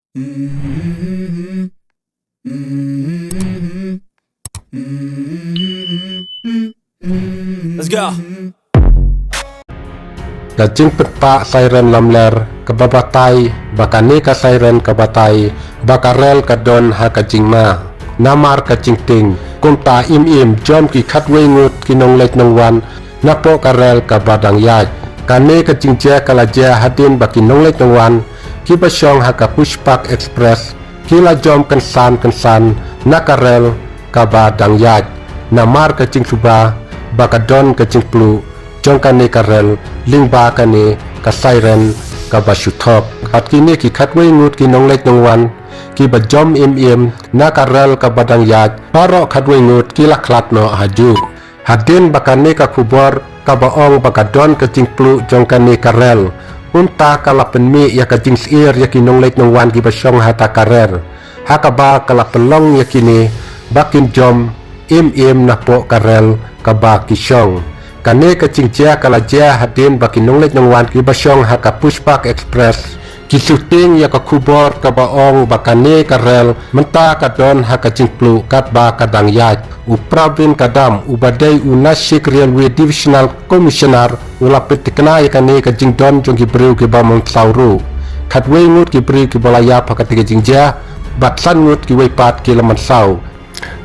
Let's go. Gajing petak siren lamler kebabatai bakani ka siren kabatai bakarel kadon ha kajing ma namar kajing ting kumta im jom ki khatwe ngut kinong lek nang wan napo karel ka badang yaj kane kajing je kalaje hadin baki nong lek nang wan ki basyong ha ka pushpak express kila jom kensan nakarel ka badang yaj namar kajing suba bakadon kajing plu jong kane karel lingba kane ka siren ka basyuthok hat kini ki khatwe ngut ki nong lek nong wan ki bajom im na karel ka badang yaj paro khatwe ngut ki laklat no haju hadin bakane ka kubor ka baong bakadon ka jingplu jong kane karel unta kalapen mi ya ka jing sir ya ki nong lek nong wan ki basyong hata karer hakaba kalapelong ya kini bakin jom im na po karel ka ba kisyong kane kacing jia kala jia hadin baki nonglet nongwan ki basyong ha ka pushpak express ki shooting ya ka kubor ka baong bakane karel menta kadon ha ka jingplu kat ba kadang yaj u pravin kadam u badai u nashik railway divisional commissioner ulapit tikna ya kane ka jingdon jong ki breu ki ba mong sauru khatwe ngut ki breu ki balaya pakati ka jingjia batsan ngut ki weipat ki laman sau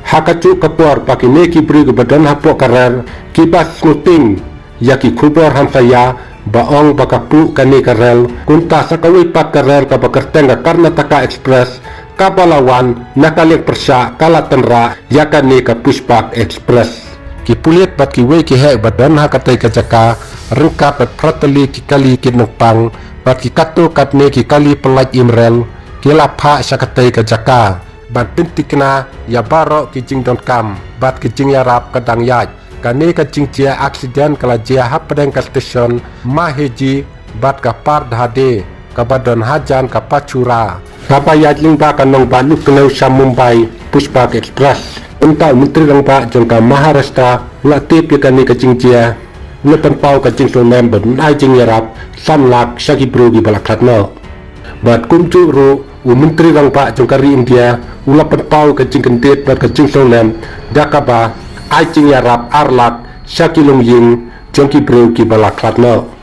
hakacu kapor pakine ki beri kebadan hapo karer kibas nguting yaki kubor hamsaya baong bakapu kani karel kunta sakawi pat karel ka bakerteng ka Karnataka Express kabalawan nakalik persya kala tenra yakani ka Pushpak Express ki pulit bat ki we ki he badan hakatai ka jaka rengkap bat prateli ki kali ki nempang bat ki katu katne ki kali pelaj imrel ki lapha sakatai ka jaka bat pintikna ya baro kijing kam bat kijing yarap kadang yaj kane kajing jia aksiden kala jia hapdeng ka station maheji bat ka par dhade ka badon hajan ka pachura kapa yajling ba kanong baluk kenau sam Mumbai Pushpak Express unta menteri lang ba jong ka Maharashtra latip ya kane kajing jia lepan pau kajing sonem ben ai jing yarap samlak sagi bro gi balakatno bat kumcu ru menteri lang ba jong kari India ulapan pau kajing kentit bat kajing sonem dakaba ai jing yarap arlak syakilung ying jongki breu ki balaklatno